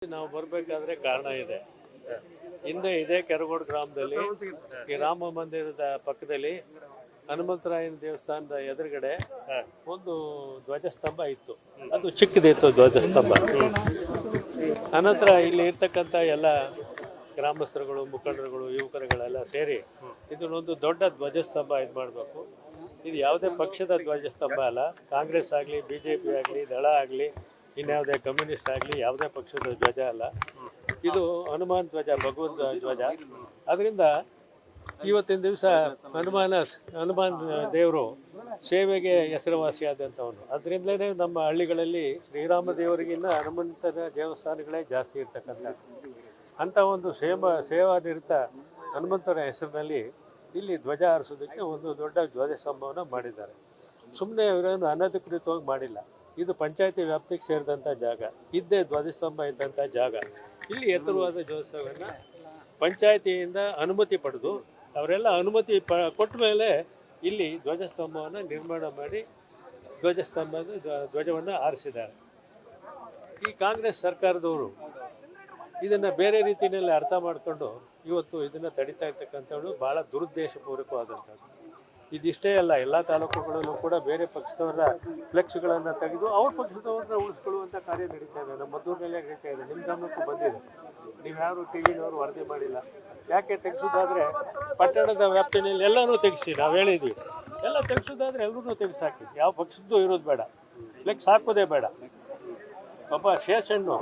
ನಾವು ಬರಬೇಕಾದ್ರೆ ಕಾರಣ ಇದೆ. ಹಿಂದೆ ಇದೇ ಕೆರಗೋಡು ಗ್ರಾಮದಲ್ಲಿ ಈ ರಾಮ ಮಂದಿರದ ಪಕ್ಕದಲ್ಲಿ ಹನುಮಂತರಾಯನ ದೇವಸ್ಥಾನದ ಎದುರುಗಡೆ ಒಂದು ಧ್ವಜಸ್ತಂಭ ಇತ್ತು. ಅದು ಚಿಕ್ಕದಿತ್ತು ಧ್ವಜಸ್ತಂಭ. ಅನಂತರ ಇಲ್ಲಿ ಇರ್ತಕ್ಕಂಥ ಎಲ್ಲ ಗ್ರಾಮಸ್ಥರುಗಳು, ಮುಖಂಡರುಗಳು, ಯುವಕರುಗಳೆಲ್ಲ ಸೇರಿ ಇದನ್ನೊಂದು ದೊಡ್ಡ ಧ್ವಜಸ್ತಂಭ ಇದು ಮಾಡಬೇಕು. ಇದು ಯಾವುದೇ ಪಕ್ಷದ ಧ್ವಜಸ್ತಂಭ ಅಲ್ಲ. ಕಾಂಗ್ರೆಸ್ ಆಗಲಿ, BJP ಆಗಲಿ, ದಳ ಆಗಲಿ, ಇನ್ಯಾವುದೇ ಕಮ್ಯುನಿಸ್ಟ್ ಆಗಲಿ, ಯಾವುದೇ ಪಕ್ಷದ ಧ್ವಜ ಅಲ್ಲ. ಇದು ಹನುಮಾನ್ ಧ್ವಜ, ಭಗವಂತ ಧ್ವಜ. ಅದರಿಂದ ಇವತ್ತಿನ ದಿವಸ ಹನುಮಾನ್ ದೇವರು ಸೇವೆಗೆ ಹೆಸರುವಾಸಿಯಾದಂಥವನು. ಅದರಿಂದಲೇ ನಮ್ಮ ಹಳ್ಳಿಗಳಲ್ಲಿ ಶ್ರೀರಾಮ ದೇವರಿಗಿನ್ನ ಹನುಮಂತನ ದೇವಸ್ಥಾನಗಳೇ ಜಾಸ್ತಿ ಇರ್ತಕ್ಕಂಥ ಅಂಥ ಒಂದು ಸೇವಾನಿರತ ಹನುಮಂತನ ಹೆಸರಿನಲ್ಲಿ ಇಲ್ಲಿ ಧ್ವಜ ಹಾರಿಸೋದಕ್ಕೆ ಒಂದು ದೊಡ್ಡ ಧ್ವಜ ಸ್ತಂಭವನ್ನು ಮಾಡಿದ್ದಾರೆ. ಸುಮ್ಮನೆ ಇವರನ್ನು ಅನಧಿಕೃತವಾಗಿ ಮಾಡಿಲ್ಲ. ಇದು ಪಂಚಾಯತಿ ವ್ಯಾಪ್ತಿಗೆ ಸೇರಿದಂಥ ಜಾಗ, ಇದ್ದೇ ಧ್ವಜಸ್ತಂಭ ಇದ್ದಂಥ ಜಾಗ. ಇಲ್ಲಿ ಎತ್ತರವಾದ ಧ್ವಜಸ್ತಂಭವನ್ನು ಪಂಚಾಯತಿಯಿಂದ ಅನುಮತಿ ಪಡೆದು ಅವರೆಲ್ಲ ಅನುಮತಿ ಕೊಟ್ಟ ಮೇಲೆ ಇಲ್ಲಿ ಧ್ವಜಸ್ತಂಭವನ್ನು ನಿರ್ಮಾಣ ಮಾಡಿ ಧ್ವಜವನ್ನು ಹಾರಿಸಿದ್ದಾರೆ. ಈ ಕಾಂಗ್ರೆಸ್ ಸರ್ಕಾರದವರು ಇದನ್ನು ಬೇರೆ ರೀತಿಯಲ್ಲಿ ಅರ್ಥ ಮಾಡಿಕೊಂಡು ಇವತ್ತು ಇದನ್ನು ತಡಿತಾ ಇರ್ತಕ್ಕಂಥದ್ದು ಭಾಳ ದುರುದ್ದೇಶಪೂರ್ವಕವಾದಂಥದ್ದು. ಇದಿಷ್ಟೇ ಅಲ್ಲ, ಎಲ್ಲ ತಾಲೂಕುಗಳಲ್ಲೂ ಕೂಡ ಬೇರೆ ಪಕ್ಷದವರ ಫ್ಲೆಕ್ಸ್ಗಳನ್ನು ತೆಗೆದು ಅವ್ರ ಪಕ್ಷದವ್ರನ್ನ ಉಳಿಸ್ಕೊಳ್ಳುವಂಥ ಕಾರ್ಯ ನಡೀತಾ ಇದೆ. ನಮ್ಮ ಮದ್ದೂರಿನಲ್ಲೇ ನಡೀತಾ ಇದೆ. ನಿಮ್ಮ ಗಮನಕ್ಕೂ ಬಂದಿದೆ. ನೀವ್ಯಾರು TVನವರು ವರದಿ ಮಾಡಿಲ್ಲ. ಯಾಕೆ ತೆಗೆಸೋದಾದರೆ ಪಟ್ಟಣದ ವ್ಯಾಪ್ತಿನಲ್ಲಿ ಎಲ್ಲನೂ ತೆಗೆಸಿ, ನಾವು ಹೇಳಿದ್ವಿ. ಎಲ್ಲ ತೆಗೆಸೋದಾದರೆ ಎಲ್ಲರೂ ತೆಗೆಸಾಕಿ. ಯಾವ ಪಕ್ಷದ್ದು ಇರೋದು ಬೇಡ, ಫ್ಲೆಕ್ಸ್ ಹಾಕೋದೇ ಬೇಡ. ಒಬ್ಬ ಶೇಷನ್ನು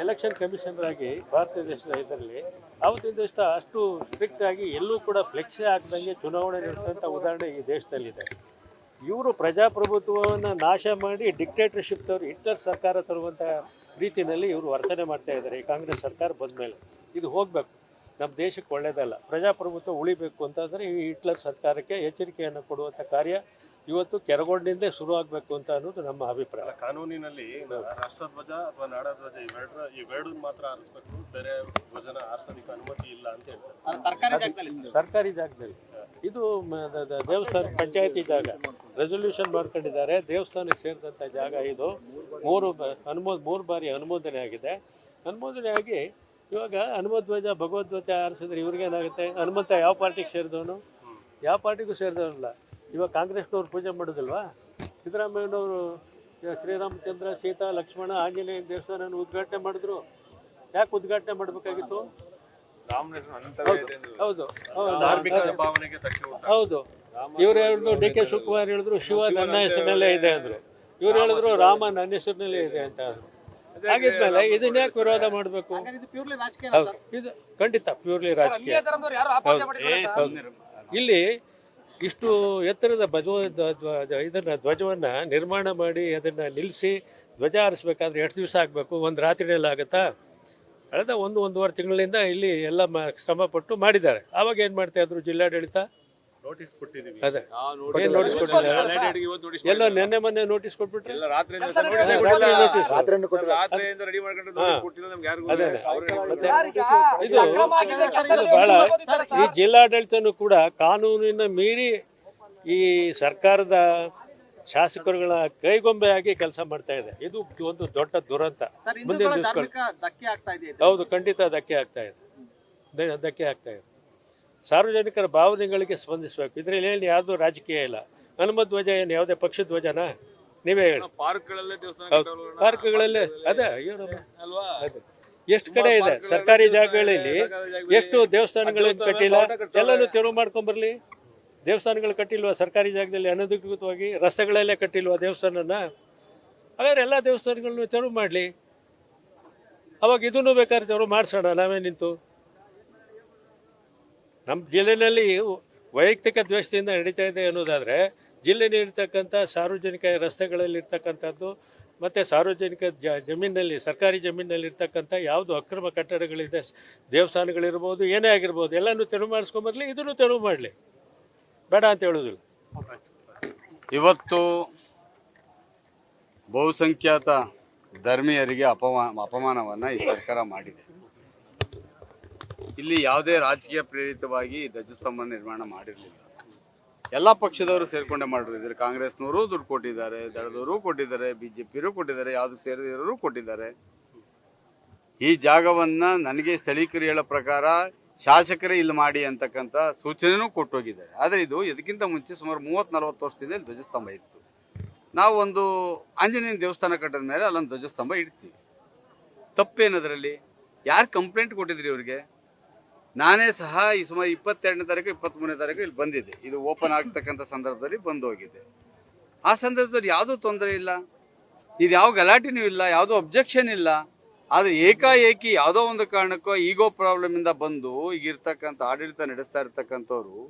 ಎಲೆಕ್ಷನ್ ಕಮಿಷನರ್ ಆಗಿ ಭಾರತ ದೇಶದ ಇದರಲ್ಲಿ ಅವತ್ತಿಂದಷ್ಟು ಅಷ್ಟು ಸ್ಟ್ರಿಕ್ಟ್ ಆಗಿ ಎಲ್ಲೂ ಕೂಡ ಫ್ಲೆಕ್ಸೇ ಹಾಕ್ದಂಗೆ ಚುನಾವಣೆ ನಡೆಸಿದಂಥ ಉದಾಹರಣೆ ಈ ದೇಶದಲ್ಲಿದೆ. ಇವರು ಪ್ರಜಾಪ್ರಭುತ್ವವನ್ನು ನಾಶ ಮಾಡಿ ಡಿಕ್ಟೇಟರ್ಶಿಪ್ದವರು ಹಿಟ್ಲರ್ ಸರ್ಕಾರ ತರುವಂಥ ರೀತಿಯಲ್ಲಿ ಇವರು ವರ್ತನೆ ಮಾಡ್ತಾ ಇದ್ದಾರೆ. ಈ ಕಾಂಗ್ರೆಸ್ ಸರ್ಕಾರ ಬಂದ ಮೇಲೆ ಇದು ಹೋಗಬೇಕು, ನಮ್ಮ ದೇಶಕ್ಕೆ ಒಳ್ಳೆಯದಲ್ಲ. ಪ್ರಜಾಪ್ರಭುತ್ವ ಉಳಿಬೇಕು ಅಂತಂದರೆ ಈ ಹಿಟ್ಲರ್ ಸರ್ಕಾರಕ್ಕೆ ಎಚ್ಚರಿಕೆಯನ್ನು ಕೊಡುವಂಥ ಕಾರ್ಯ ಇವತ್ತು ಕೆರಗೋಡಿನಿಂದ ಶುರು ಆಗಬೇಕು ಅಂತ ಅನ್ನೋದು ನಮ್ಮ ಅಭಿಪ್ರಾಯ. ಕಾನೂನಿನಲ್ಲಿ ರಾಷ್ಟ್ರಧ್ವಜ ಅಥವಾ ನಾಡಧ್ವಜ ಇವೆರಡನ್ನು ಮಾತ್ರ ಆರಿಸಬೇಕು, ಬೇರೆ ಧ್ವಜನ ಆರಿಸೋದಕ್ಕೆ ಅನುಮತಿ ಇಲ್ಲ ಅಂತ ಹೇಳ್ತಾರೆ. ಸರ್ಕಾರಿ ಜಾಗದಲ್ಲಿ ಇದು ದೇವಸ್ಥಾನ ಪಂಚಾಯತಿ ಜಾಗ ರೆಸೊಲ್ಯೂಷನ್ ಮಾಡ್ಕೊಂಡಿದ್ದಾರೆ. ದೇವಸ್ಥಾನಕ್ಕೆ ಸೇರಿದಂಥ ಜಾಗ ಇದು. ಮೂರು ಬಾರಿ ಅನುಮೋದನೆ ಆಗಿದೆ. ಅನುಮೋದನೆ ಆಗಿ ಇವಾಗ ಹನುಮಧ್ವಜ, ಭಗವಧ್ವಜ ಆರಿಸಿದ್ರೆ ಇವ್ರಿಗೇನಾಗುತ್ತೆ? ಹನುಮಂತ ಯಾವ ಪಾರ್ಟಿಗೆ ಸೇರಿದವನು? ಯಾವ ಪಾರ್ಟಿಗೂ ಸೇರಿದವನಲ್ಲ. ಇವಾಗ ಕಾಂಗ್ರೆಸ್ನವ್ರು ಪೂಜೆ ಮಾಡೋದಿಲ್ವಾ? ಸಿದ್ದರಾಮಯ್ಯನವರು ಶ್ರೀರಾಮಚಂದ್ರ, ಸೀತಾ, ಲಕ್ಷ್ಮಣ, ಆಂಜನೇಯ ದೇವಸ್ಥಾನ ಉದ್ಘಾಟನೆ ಮಾಡಿದ್ರು. ಯಾಕೆ ಉದ್ಘಾಟನೆ ಮಾಡಬೇಕಾಗಿತ್ತು? ಹೌದು ಹೌದು. ಇವ್ರು ಹೇಳಿದ್ರು, DK ಶಿವಕುಮಾರ್ ಹೇಳಿದ್ರು ಶಿವ ನನ್ನ ಹೆಸರಿನಲ್ಲೇ ಇದೆ ಅಂದರು. ಇವ್ರು ಹೇಳಿದ್ರು ರಾಮ ನನ್ನ ಹೆಸರಿನಲ್ಲೇ ಇದೆ ಅಂತ ಅಂದರು. ಹಾಗಿದ್ಮೇಲೆ ಇದನ್ನ ಯಾಕೆ ವಿರೋಧ ಮಾಡಬೇಕು? ಇದು ಖಂಡಿತ ಪ್ಯೂರ್ಲಿ ರಾಜಕೀಯ. ಇಲ್ಲಿ ಇಷ್ಟು ಎತ್ತರದ ಧ್ವಜವನ್ನು ನಿರ್ಮಾಣ ಮಾಡಿ ಅದನ್ನು ನಿಲ್ಲಿಸಿ ಧ್ವಜ ಹಾರಿಸ್ಬೇಕಾದ್ರೆ ಎಷ್ಟು ದಿವಸ ಆಗಬೇಕು? ಒಂದು ರಾತ್ರಿಯಲ್ಲಿ ಆಗುತ್ತಾ? ಕಳೆದ ಒಂದೂವರೆ ತಿಂಗಳಿಂದ ಇಲ್ಲಿ ಎಲ್ಲ ಶ್ರಮಪಟ್ಟು ಮಾಡಿದ್ದಾರೆ. ಆವಾಗ ಏನು ಮಾಡ್ತಾ ಇದ್ರು ಜಿಲ್ಲಾಡಳಿತ? ನೋಟಿಸ್ ಕೊಟ್ಟಿದ್ದೀವಿ. ಅದೇ ಏನು ನೋಟಿಸ್ ಕೊಟ್ಟಿದ್ದಾರೆ? ಎಲ್ಲೋ ನೆನ್ನೆ ಮೊನ್ನೆ ನೋಟಿಸ್ ಕೊಟ್ಬಿಟ್ರೆ ಇದು ಬಹಳ ಈ ಜಿಲ್ಲಾಡಳಿತನೂ ಕೂಡ ಕಾನೂನಿನ ಮೀರಿ ಈ ಸರ್ಕಾರದ ಶಾಸಕರುಗಳ ಕೈಗೊಂಬೆಯಾಗಿ ಕೆಲಸ ಮಾಡ್ತಾ ಇದೆ. ಇದು ಒಂದು ದೊಡ್ಡ ದುರಂತ. ಮುಂದಿನ ದಿವಸಗಳು ಹೌದು, ಖಂಡಿತ ಧಕ್ಕೆ ಆಗ್ತಾ ಇದೆ. ಸಾರ್ವಜನಿಕರ ಭಾವನೆಗಳಿಗೆ ಸ್ಪಂದಿಸಬೇಕು. ಇದರಲ್ಲಿ ಏನು ಯಾವುದೂ ರಾಜಕೀಯ ಇಲ್ಲ. ಹನುಮಧ್ವಜ ಏನು ಯಾವುದೇ ಪಕ್ಷದ ಧ್ವಜನಾ? ನೀವೇ ಹೇಳಿ. ಪಾರ್ಕ್ಗಳಲ್ಲೇ ಅದೇ ಎಷ್ಟು ಕಡೆ ಇದೆ ಸರ್ಕಾರಿ ಜಾಗಗಳಲ್ಲಿ, ಎಷ್ಟು ದೇವಸ್ಥಾನಗಳನ್ನು ಕಟ್ಟಿಲ್ಲ. ಎಲ್ಲನೂ ತೆರವು ಮಾಡ್ಕೊಂಬರ್ಲಿ. ದೇವಸ್ಥಾನಗಳು ಕಟ್ಟಿಲ್ವಾ ಸರ್ಕಾರಿ ಜಾಗದಲ್ಲಿ? ಅನಧಿಕೃತವಾಗಿ ರಸ್ತೆಗಳಲ್ಲೇ ಕಟ್ಟಿಲ್ವಾ ದೇವಸ್ಥಾನನ? ಹಾಗಾದ್ರೆ ಎಲ್ಲ ದೇವಸ್ಥಾನಗಳನ್ನು ತೆರವು ಮಾಡಲಿ. ಅವಾಗ ಇದನ್ನು ಬೇಕಾದ್ರೆ ತೆರವು ಮಾಡಿಸೋಣ ನಾವೇ ನಿಂತು. ನಮ್ಮ ಜಿಲ್ಲೆಯಲ್ಲಿ ವೈಯಕ್ತಿಕ ದ್ವೇಷದಿಂದ ನಡೀತಾ ಇದೆ ಅನ್ನೋದಾದರೆ, ಜಿಲ್ಲೆಯಲ್ಲಿರ್ತಕ್ಕಂಥ ಸಾರ್ವಜನಿಕ ರಸ್ತೆಗಳಲ್ಲಿರ್ತಕ್ಕಂಥದ್ದು ಮತ್ತು ಸಾರ್ವಜನಿಕ ಜಮೀನಲ್ಲಿ, ಸರ್ಕಾರಿ ಜಮೀನಲ್ಲಿರ್ತಕ್ಕಂಥ ಯಾವುದು ಅಕ್ರಮ ಕಟ್ಟಡಗಳಿದೆ, ದೇವಸ್ಥಾನಗಳಿರ್ಬೋದು, ಏನೇ ಆಗಿರ್ಬೋದು, ಎಲ್ಲನೂ ತೆರವು ಮಾಡಿಸ್ಕೊಂಬರ್ಲಿ. ಇದನ್ನು ತೆರವು ಮಾಡಲಿ, ಬೇಡ ಅಂತ ಹೇಳೋದಿಲ್ಲ. ಇವತ್ತು ಬಹುಸಂಖ್ಯಾತ ಧರ್ಮೀಯರಿಗೆ ಅಪಮಾನವನ್ನು ಈ ಸರ್ಕಾರ ಮಾಡಿದೆ. ಇಲ್ಲಿ ಯಾವುದೇ ರಾಜಕೀಯ ಪ್ರೇರಿತವಾಗಿ ಧ್ವಜಸ್ತಂಭ ನಿರ್ಮಾಣ ಮಾಡಿರಲಿಲ್ಲ. ಎಲ್ಲ ಪಕ್ಷದವರು ಸೇರ್ಕೊಂಡೇ ಮಾಡಿದ್ರು. ಕಾಂಗ್ರೆಸ್ನವರು ದುಡ್ಡು ಕೊಟ್ಟಿದ್ದಾರೆ, ದಳದವರು ಕೊಟ್ಟಿದ್ದಾರೆ, BJPಯವರು ಕೊಟ್ಟಿದ್ದಾರೆ, ಯಾವುದು ಸೇರಿದವರು ಕೊಟ್ಟಿದ್ದಾರೆ. ಈ ಜಾಗವನ್ನು ನನಗೆ ಸ್ಥಳೀಕರು ಹೇಳೋ ಪ್ರಕಾರ ಶಾಸಕರೇ ಇಲ್ಲಿ ಮಾಡಿ ಅಂತಕ್ಕಂಥ ಸೂಚನೆನೂ ಕೊಟ್ಟೋಗಿದ್ದಾರೆ. ಆದರೆ ಇದು ಇದಕ್ಕಿಂತ ಮುಂಚೆ ಸುಮಾರು 30-40 ವರ್ಷದಿಂದ ಇಲ್ಲಿ ಧ್ವಜಸ್ತಂಭ ಇತ್ತು. ನಾವು ಒಂದು ಆಂಜನೇಯನ ದೇವಸ್ಥಾನ ಕಟ್ಟಿದ ಮೇಲೆ ಅಲ್ಲೊಂದು ಧ್ವಜಸ್ತಂಭ ಇಡ್ತೀವಿ. ತಪ್ಪೇನದರಲ್ಲಿ? ಯಾರು ಕಂಪ್ಲೇಂಟ್ ಕೊಟ್ಟಿದ್ರಿ ಇವ್ರಿಗೆ? ನಾನೇ ಸಹ ಈ ಸುಮಾರು 22ನೇ ತಾರೀಕು 23ನೇ ತಾರೀಕು ಇಲ್ಲಿ ಬಂದಿದ್ದೆ. ಇದು ಓಪನ್ ಆಗ್ತಕ್ಕಂಥ ಸಂದರ್ಭದಲ್ಲಿ ಬಂದು ಹೋಗಿದ್ದೆ. ಆ ಸಂದರ್ಭದಲ್ಲಿ ಯಾವುದೂ ತೊಂದರೆ ಇಲ್ಲ, ಇದು ಯಾವ ಗಲಾಟೆನೂ ಇಲ್ಲ, ಯಾವುದೋ ಅಬ್ಜೆಕ್ಷನ್ ಇಲ್ಲ. ಆದರೆ ಏಕಾಏಕಿ ಯಾವುದೋ ಒಂದು ಕಾರಣಕ್ಕೋ ಈಗೋ ಪ್ರಾಬ್ಲಮಿಂದ ಬಂದು ಈಗಿರ್ತಕ್ಕಂಥ ಆಡಳಿತ ನಡೆಸ್ತಾ ಇರ್ತಕ್ಕಂಥವ್ರು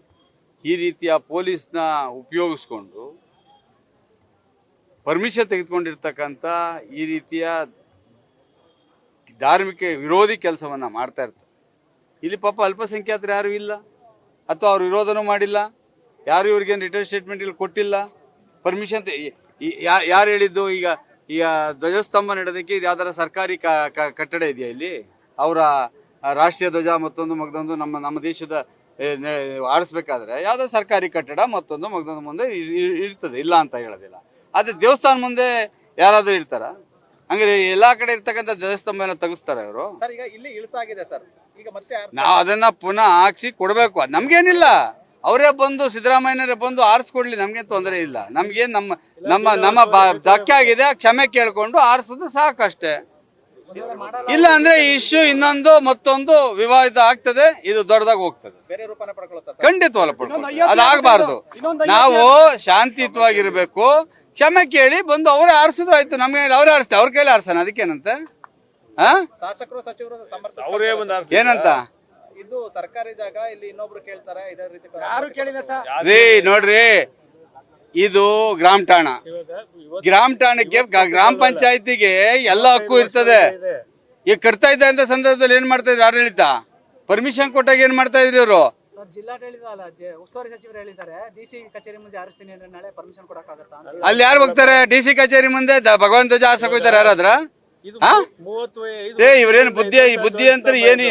ಈ ರೀತಿಯ ಪೊಲೀಸ್ನ ಉಪಯೋಗಿಸ್ಕೊಂಡು ಪರ್ಮಿಷನ್ ತೆಗೆದುಕೊಂಡಿರ್ತಕ್ಕಂಥ ಈ ರೀತಿಯ ಧಾರ್ಮಿಕ ವಿರೋಧಿ ಕೆಲಸವನ್ನು ಮಾಡ್ತಾ ಇರ್ತಾರೆ. ಇಲ್ಲಿ ಪಾಪ ಅಲ್ಪಸಂಖ್ಯಾತರು ಯಾರೂ ಇಲ್ಲ, ಅಥವಾ ಅವ್ರು ವಿರೋಧನೂ ಮಾಡಿಲ್ಲ, ಯಾರು ಇವ್ರಿಗೇನು ರಿಟರ್ನ್ ಸ್ಟೇಟ್ಮೆಂಟ್ ಇಲ್ಲಿ ಕೊಟ್ಟಿಲ್ಲ. ಪರ್ಮಿಷನ್ ಯಾರು ಹೇಳಿದ್ದು? ಈಗ ಧ್ವಜಸ್ತಂಭ ನೆಡೋದಕ್ಕೆ ಇದು ಯಾವ್ದಾರ ಸರ್ಕಾರಿ ಕಟ್ಟಡ ಇದೆಯಾ ಇಲ್ಲಿ? ಅವರ ರಾಷ್ಟ್ರೀಯ ಧ್ವಜ ಮತ್ತೊಂದು ಮಗದೊಂದು ನಮ್ಮ ದೇಶದ ಆಡಿಸ್ಬೇಕಾದ್ರೆ ಯಾವುದೋ ಸರ್ಕಾರಿ ಕಟ್ಟಡ ಮತ್ತೊಂದು ಮಗದೊಂದು ಮುಂದೆ ಇರ್ತದೆ, ಇಲ್ಲ ಅಂತ ಹೇಳೋದಿಲ್ಲ. ಆದರೆ ದೇವಸ್ಥಾನ ಮುಂದೆ ಯಾರಾದರೂ ಇರ್ತಾರ? ಹಂಗಾರೆ ಎಲ್ಲಾ ಕಡೆ ಇರ್ತಕ್ಕಂಥ ಧ್ವಜಸ್ತಂಭನ ತೆಗಿಸ್ತಾರೆ ಅವರು. ಈಗ ಇಲ್ಲಿ ಇಳಿಸಾಗಿದೆ ಸರ್, ಈಗ ಮತ್ತೆ ನಾವು ಅದನ್ನ ಪುನಃ ಹಾಕ್ಸಿ ಕೊಡ್ಬೇಕು. ನಮ್ಗೇನಿಲ್ಲ, ಅವರೇ ಬಂದು ಸಿದ್ದರಾಮಯ್ಯನವರೇ ಬಂದು ಆರಿಸ್ಕೊಡ್ಲಿ, ನಮ್ಗೇನು ತೊಂದರೆ ಇಲ್ಲ. ನಮ್ಗೇನು ನಮ್ಮ ಧಕ್ಕೆ ಆಗಿದೆ, ಕ್ಷಮೆ ಕೇಳ್ಕೊಂಡು ಆರಿಸೋದು ಸಾಕಷ್ಟೇ. ಇಲ್ಲ ಅಂದ್ರೆ ಈ ಇಶ್ಯೂ ಇನ್ನೊಂದು ಮತ್ತೊಂದು ವಿವಾದ ಆಗ್ತದೆ, ಇದು ದೊಡ್ಡದಾಗಿ ಹೋಗ್ತದೆ. ಖಂಡಿತವಲ್ಲ ಅದಾಗಬಾರ್ದು. ನಾವು ಶಾಂತಿಯುತವಾಗಿರ್ಬೇಕು, ಕ್ಷಮೆ ಕೇಳಿ ಬಂದು ಅವರೇ ಆರಿಸಿದ್ರು ಆಯ್ತು. ನಮ್ಗೆ ಅವರೇ ಆರಿಸ್ತಾರೆ, ಅವ್ರ ಕೈಲಿ ಆರಿಸೋಣ, ಅದಕ್ಕೇನಂತ? ಶಾಸಕರು ಸಚಿವರು ಏನಂತ? ಇದು ಸರ್ಕಾರಿ ಜಾಗ, ಇಲ್ಲಿ ಇನ್ನೊಬ್ರು ಕೇಳ್ತಾರೆ, ಇದೇ ರೀತಿ ಯಾರು ಕೇಳಿಲ್ಲ ಸರ್. ರೀ ನೋಡ್ರಿ, ಇದು ಗ್ರಾಮ ಠಾಣ. ಗ್ರಾಮ ಠಾಣಕ್ಕೆ ಗ್ರಾಮ ಪಂಚಾಯತಿಗೆ ಎಲ್ಲ ಹಕ್ಕು ಇರ್ತದೆ. ಈಗ ಕಟ್ತಾ ಇದ್ದ ಅಂತ ಸಂದರ್ಭದಲ್ಲಿ ಏನ್ ಮಾಡ್ತಾ ಇದ್ರು ಆಡಳಿತ? ಪರ್ಮಿಷನ್ ಕೊಟ್ಟಾಗ ಏನ್ ಮಾಡ್ತಾ ಇದ್ರಿ ಇವರು? ಉಸ್ತುವಾರಿ ಸಚಿವರು ಹೇಳಿದ್ದಾರೆ ಡಿಸಿ ಕಚೇರಿ ಮುಂದೆ ಆರಿಸ್ತೀನಿ ಅಂದ್ರೆ ನಾಳೆ ಪರ್ಮಿಷನ್ ಕೊಡಕ್ಕಾಗತ್ತಾ? ಅಲ್ಲಿ ಯಾರು ಹೋಗ್ತಾರೆ ಡಿಸಿ ಕಚೇರಿ ಮುಂದೆ? ಭಗವಂತ ಧ್ವಜ ಹಾಸಕ್ ಹೋಗ್ತಾರೆ ಯಾರಾದ್ರ? ಇವ್ರೇನು ಬುದ್ಧಿ ಅಂತ ಏನು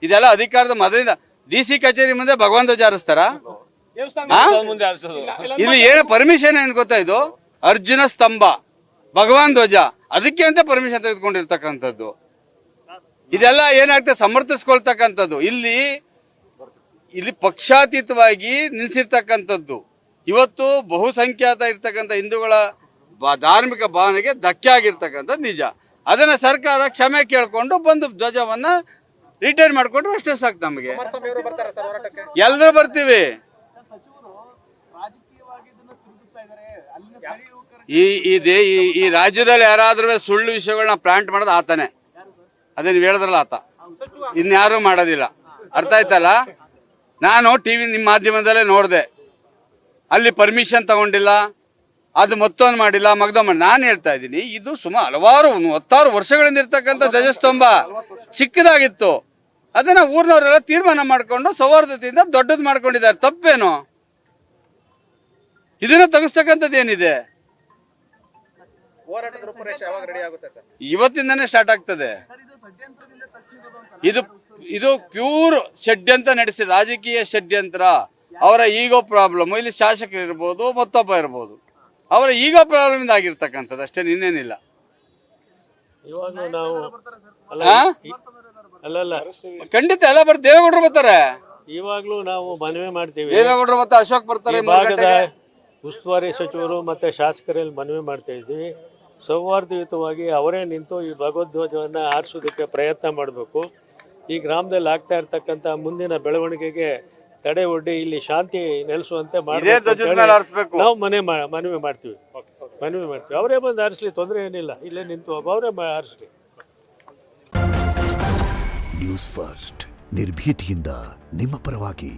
ಇದೆಲ್ಲ ಅಧಿಕಾರದ ಮೊದಲಿಂದ ಡಿಸಿ ಕಚೇರಿ ಮುಂದೆ ಭಗವಂತ ಧ್ವಜ ಹಾರಿಸ್ತಾರ? ಇಲ್ಲಿ ಏನು ಪರ್ಮಿಷನ್ ಏನ್ ಗೊತ್ತಾ? ಇದು ಅರ್ಜುನ ಸ್ತಂಭ, ಭಗವಾನ್ ಧ್ವಜ, ಅದಕ್ಕೆ ಅಂತ ಪರ್ಮಿಷನ್ ತೆಗೆದುಕೊಂಡಿರ್ತಕ್ಕಂಥದ್ದು. ಇದೆಲ್ಲ ಏನಾಗ್ತದೆ? ಸಮರ್ಥಿಸ್ಕೊಳ್ತಕ್ಕಂಥದ್ದು. ಇಲ್ಲಿ ಪಕ್ಷಾತೀತವಾಗಿ ನಿಲ್ಸಿರ್ತಕ್ಕಂಥದ್ದು. ಇವತ್ತು ಬಹುಸಂಖ್ಯಾತ ಇರ್ತಕ್ಕಂಥ ಹಿಂದೂಗಳ ಧಾರ್ಮಿಕ ಭಾವನೆಗೆ ಧಕ್ಕೆ ಆಗಿರ್ತಕ್ಕಂಥದ್ದು ನಿಜ. ಅದನ್ನ ಸರ್ಕಾರ ಕ್ಷಮೆ ಕೇಳ್ಕೊಂಡು ಬಂದು ಧ್ವಜವನ್ನ ರಿಟೈರ್ ಮಾಡ್ಕೊಂಡ್ರೆ ಅಷ್ಟೇ ಸಾಕು. ನಮಗೆ ಎಲ್ಲರೂ ಬರ್ತೀವಿ. ಈ ರಾಜ್ಯದಲ್ಲಿ ಯಾರಾದ್ರೂ ಸುಳ್ಳು ವಿಷಯಗಳನ್ನ ಪ್ಲಾಂಟ್ ಮಾಡೋದು ಆತನೇ. ಅದೇ ನೀವು ಹೇಳಿದ್ರಲ್ಲ, ಆತ. ಇನ್ಯಾರು ಮಾಡೋದಿಲ್ಲ. ಅರ್ಥ ಆಯ್ತಲ್ಲ? ನಾನು ಟಿವಿ ನಿಮ್ಮ ಮಾಧ್ಯಮದಲ್ಲೇ ನೋಡಿದೆ, ಅಲ್ಲಿ ಪರ್ಮಿಷನ್ ತಗೊಂಡಿಲ್ಲ, ಅದು ಮತ್ತೊಂದು ಮಾಡಿಲ್ಲ, ಮಾಡಿ. ನಾನು ಹೇಳ್ತಾ ಇದ್ದೀನಿ, ಇದು ಸುಮಾರು ಹಲವಾರು 10 ವರ್ಷಗಳಿಂದ ಇರ್ತಕ್ಕಂಥ ಧ್ವಜಸ್ತಂಭ ಚಿಕ್ಕದಾಗಿತ್ತು. ಅದನ್ನ ಊರಿನವರೆಲ್ಲ ತೀರ್ಮಾನ ಮಾಡ್ಕೊಂಡು ಸೌಹಾರ್ದತೆಯಿಂದ ದೊಡ್ಡದು ಮಾಡ್ಕೊಂಡಿದ್ದಾರೆ. ತಪ್ಪೇನು? ಇದನ್ನ ತೆಗಿಸ್ತಕ್ಕಂಥದ್ದು ಏನಿದೆ? ಇವತ್ತಿಂದಾನೇ ಸ್ಟಾರ್ಟ್ ಆಗ್ತದೆ. ಇದು ಪ್ಯೂರ್ ಷಡ್ಯಂತ್ರ ನಡೆಸಿ, ರಾಜಕೀಯ ಷಡ್ಯಂತ್ರ. ಅವರ ಈಗೋ ಪ್ರಾಬ್ಲಮ್. ಇಲ್ಲಿ ಶಾಸಕರು ಇರ್ಬೋದು, ಮತ್ತೊಬ್ಬ ಇರ್ಬೋದು, ಅವರ ಈಗೋ ಪ್ರಾಬ್ಲಮ್ ಇಂದ ಆಗಿರ್ತಕ್ಕಂಥದ್ದು ಅಷ್ಟೇ, ಇನ್ನೇನಿಲ್ಲ. ಇವಾಗ ನಾವು ಅಲ್ಲ ಖಂಡಿತ ಎಲ್ಲ ಬರ್ತಾರೆ. ದೇವೇಗೌಡರು ಬರ್ತಾರೆ, ಇವಾಗ್ಲೂ ನಾವು ಮನವಿ ಮಾಡ್ತೀವಿ. ದೇವೇಗೌಡರು ಮತ್ತೆ ಅಶೋಕ್ ಬರ್ತಾರೆ. ಭಾಗದ ಉಸ್ತುವಾರಿ ಸಚಿವರು ಮತ್ತೆ ಶಾಸಕರಲ್ಲಿ ಮನವಿ ಮಾಡ್ತಾ ಇದ್ದೀವಿ, ಸೌಹಾರ್ದಯುತವಾಗಿ ಅವರೇ ನಿಂತು ಈ ಭಗವದ್ಧ್ವಜವನ್ನ ಆರಿಸೋದಕ್ಕೆ ಪ್ರಯತ್ನ ಮಾಡಬೇಕು. ಈ ಗ್ರಾಮದಲ್ಲಿ ಆಗ್ತಾ ಇರ್ತಕ್ಕಂಥ ಮುಂದಿನ ಬೆಳವಣಿಗೆಗೆ ತಡೆ ಒಡ್ಡಿ ಇಲ್ಲಿ ಶಾಂತಿ ನೆಲೆಸುವಂತೆ ಮಾಡಬೇಕು. ನಾವು ಮನವಿ ಮಾಡ್ತೀವಿ. ಅವರೇ ಬಂದು ಆರಿಸ್ಲಿ, ತೊಂದರೆ ಏನಿಲ್ಲ. ಇಲ್ಲೇ ನಿಂತು ಅವರೇ ಆರಿಸ್ಲಿ. ನ್ಯೂಸ್ ಫಸ್ಟ್, ನಿರ್ಭೀತಿಯಿಂದ ನಿಮ್ಮ ಪರವಾಗಿ.